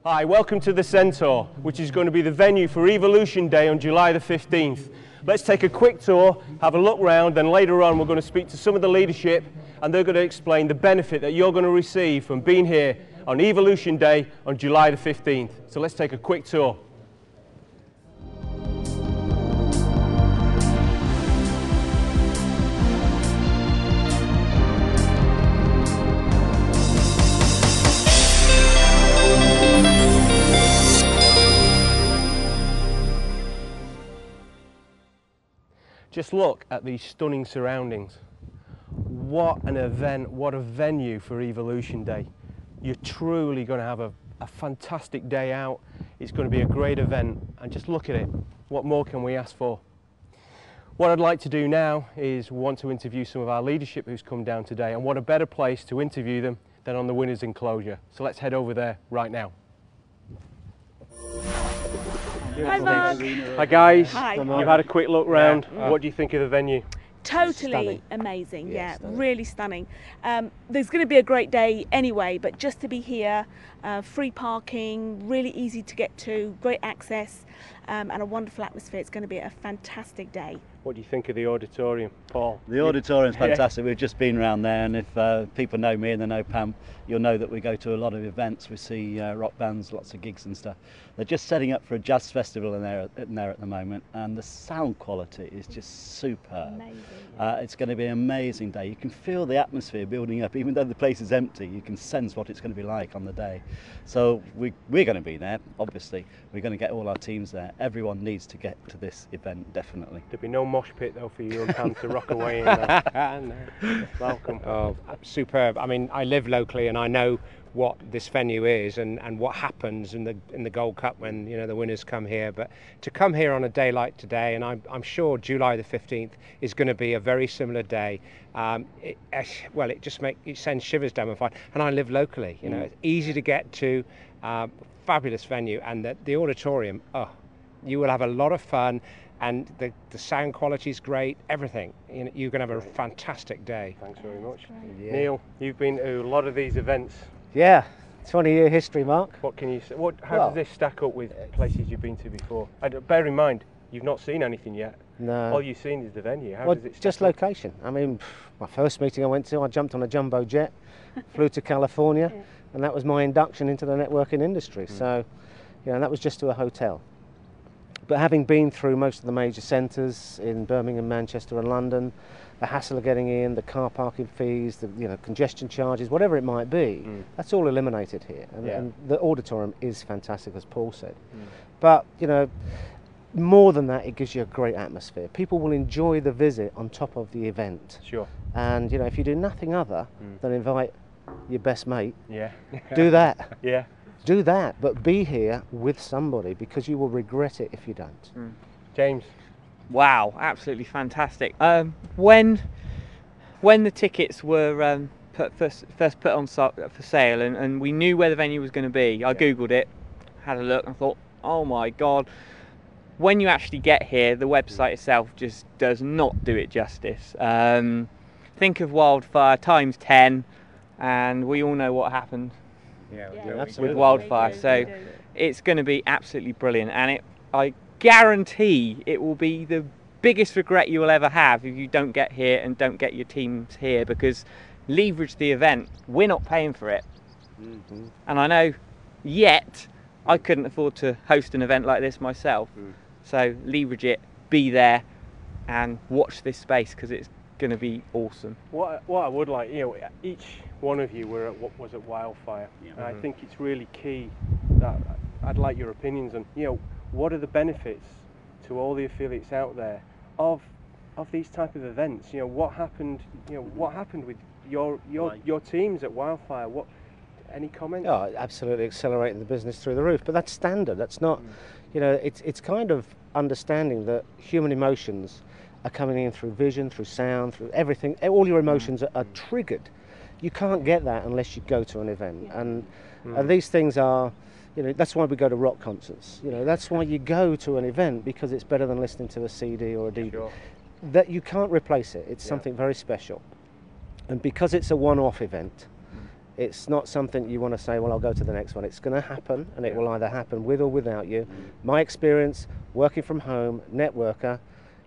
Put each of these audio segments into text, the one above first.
Hi, welcome to the Centaur, which is going to be the venue for Evolution Day on July the 15th. Let's take a quick tour, have a look round, then later on we're going to speak to some of the leadership and they're going to explain the benefit that you're going to receive from being here on Evolution Day on July the 15th. So let's take a quick tour. Just look at these stunning surroundings. What an event, what a venue for Evolution Day. You're truly going to have a fantastic day out. It's going to be a great event, and just look at it. What more can we ask for? What I'd like to do now is want to interview some of our leadership who's come down today, and what a better place to interview them than on the winners' enclosure. So let's head over there right now. Hi Mark. Hi guys. Hi. You've had a quick look round. What do you think of the venue? Totally Stunning. amazing, yeah, Stunning. really stunning. There's going to be a great day anyway, but just to be here, free parking, really easy to get to, great access, and a wonderful atmosphere. It's going to be a fantastic day. What do you think of the auditorium, Paul? The auditorium's fantastic. We've just been around there, and if people know me and they know Pam, you'll know that we go to a lot of events. We see rock bands, lots of gigs and stuff. They're just setting up for a jazz festival in there at the moment, and the sound quality is just superb. Amazing. It's going to be an amazing day. You can feel the atmosphere building up, even though the place is empty. You can sense what it's going to be like on the day. So we're going to be there. Obviously, we're going to get all our teams there. Everyone needs to get to this event, definitely. There'll be no mosh pit though for you and Pam to rock away in there. No. Welcome. Oh, superb. I mean, I live locally and I know what this venue is and what happens in the Gold Cup when the winners come here. But to come here on a day like today, and I'm sure July the 15th is going to be a very similar day. It sends shivers down my spine. And I live locally. It's easy to get to. Fabulous venue, and the auditorium. Oh, you will have a lot of fun. And the sound quality is great, everything. You're going to have a fantastic day. Thanks very much. Yeah. Neil, you've been to a lot of these events. Yeah, 20-year history, Mark. What can you say? How does this stack up with places you've been to before? Bear in mind, you've not seen anything yet. No. All you've seen is the venue. How Well, does it stack just up? location. I mean, my first meeting I went to, I jumped on a jumbo jet, flew to California, and that was my induction into the networking industry. So, that was just to a hotel. But having been through most of the major centres in Birmingham, Manchester and London, the hassle of getting in, the car parking fees, the congestion charges, whatever it might be, that's all eliminated here. And the auditorium is fantastic, as Paul said. But, more than that, it gives you a great atmosphere. People will enjoy the visit on top of the event. Sure. And, if you do nothing other than invite your best mate, Yeah. do that. Yeah. Do that, but be here with somebody, because you will regret it if you don't. James. Wow, absolutely fantastic. When the tickets were first put on for sale and we knew where the venue was going to be, I googled it, had a look and thought, oh my god, when you actually get here, the website itself just does not do it justice. Think of wildfire times 10, and we all know what happened with wildfire. So it's going to be absolutely brilliant, and I guarantee it will be the biggest regret you will ever have if you don't get here and don't get your teams here, because leverage the event. We're not paying for it, and I know yet I couldn't afford to host an event like this myself. So leverage it, be there, and watch this space, because it's going to be awesome. What I would like, each one of you was at Wildfire, and I think it's really key that I'd like your opinions on, what are the benefits to all the affiliates out there of these type of events? What happened? What happened with your teams at Wildfire? Any comments? Oh, absolutely accelerating the business through the roof. But that's standard. That's not, it's kind of understanding that human emotions are coming in through vision, through sound, through everything. All your emotions are triggered. You can't get that unless you go to an event. And these things are, that's why we go to rock concerts. That's why you go to an event, because it's better than listening to a CD or a DVD. Sure. That you can't replace it. It's something very special. And because it's a one-off event, It's not something you want to say, well, I'll go to the next one. It's going to happen, and it will either happen with or without you. My experience, working from home, networker,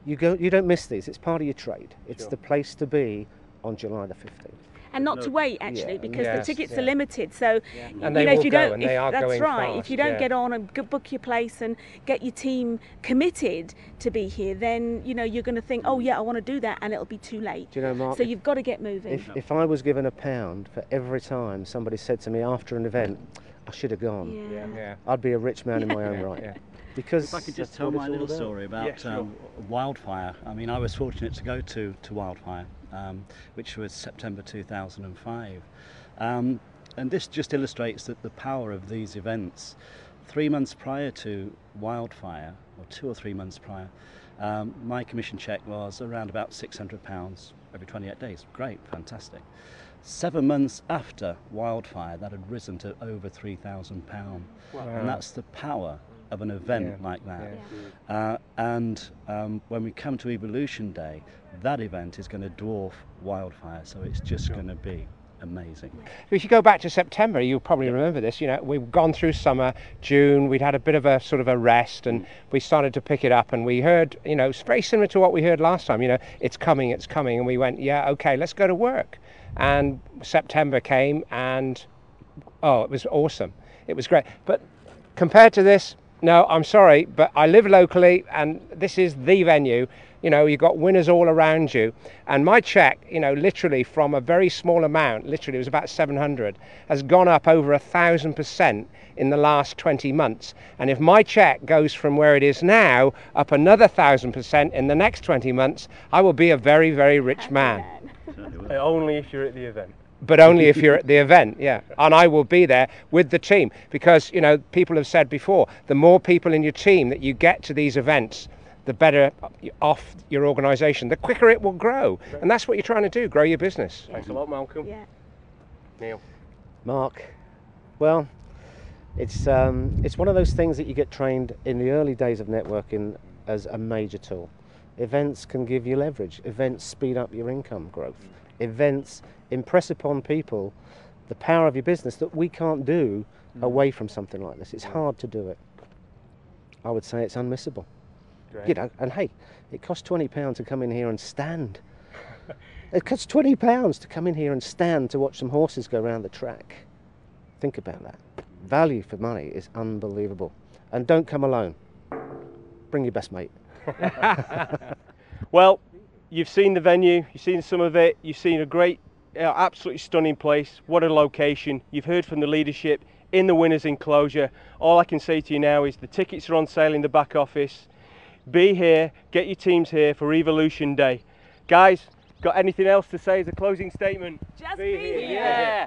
you don't miss these. It's part of your trade. It's Sure. the place to be on July the 15th. And not to wait, actually, Yeah. because Yes, the tickets yeah. are limited. So, And you they know, will if you go, don't, and they are that's going right. If fast, you don't yeah. get on and book your place and get your team committed to be here, then you know you're going to think, oh yeah, I want to do that, and it'll be too late. Do you know, Mark? So you've got to get moving. If I was given £1 for every time somebody said to me after an event, I should have gone, Yeah. I'd be a rich man in my own right. Yeah. Because If I could just that's tell what my it's all little about. story about Yeah, sure. wildfire. I mean, I was fortunate to go to wildfire, which was September 2005. And this just illustrates that the power of these events. 3 months prior to wildfire, or 2 or 3 months prior, my commission check was around about £600 every 28 days. Great, fantastic. 7 months after wildfire, that had risen to over £3,000. And that's the power of an event like that. When we come to Evolution Day, that event is going to dwarf wildfire, so it's just going to be amazing. If you go back to September, you'll probably remember this. You know, we've gone through summer, June. We'd had a bit of a sort of a rest, and we started to pick it up. And we heard, you know, it's very similar to what we heard last time. You know, it's coming, and we went, yeah, okay, let's go to work. And September came, and oh, it was awesome. It was great. But compared to this, no, I'm sorry, but I live locally, and this is the venue. You know, you've got winners all around you. And my check, you know, literally from a very small amount, literally it was about 700, has gone up over 1,000% in the last 20 months. And if my check goes from where it is now up another 1,000% in the next 20 months, I will be a very, very rich man. Only if you're at the event. But only if you're at the event, yeah. And I will be there with the team because, you know, people have said before, the more people in your team that you get to these events, the better off your organisation, the quicker it will grow. And that's what you're trying to do, grow your business. Thanks a lot, Malcolm. Yeah. Neil. Mark, well, it's one of those things that you get trained in the early days of networking as a major tool. Events can give you leverage. Events speed up your income growth. Events impress upon people the power of your business that we can't do away from something like this. It's hard to do it. I would say it's unmissable. Great. You know, and hey, it costs £20 to come in here and stand. It costs £20 to come in here and stand to watch some horses go around the track. Think about that. Value for money is unbelievable. And don't come alone. Bring your best mate. Well, you've seen the venue, you've seen some of it, you've seen a great, absolutely stunning place. What a location. You've heard from the leadership in the winners enclosure. All I can say to you now is the tickets are on sale in the back office. Be here, get your teams here for Evolution Day. Guys, got anything else to say as a closing statement? Just be here. Yeah.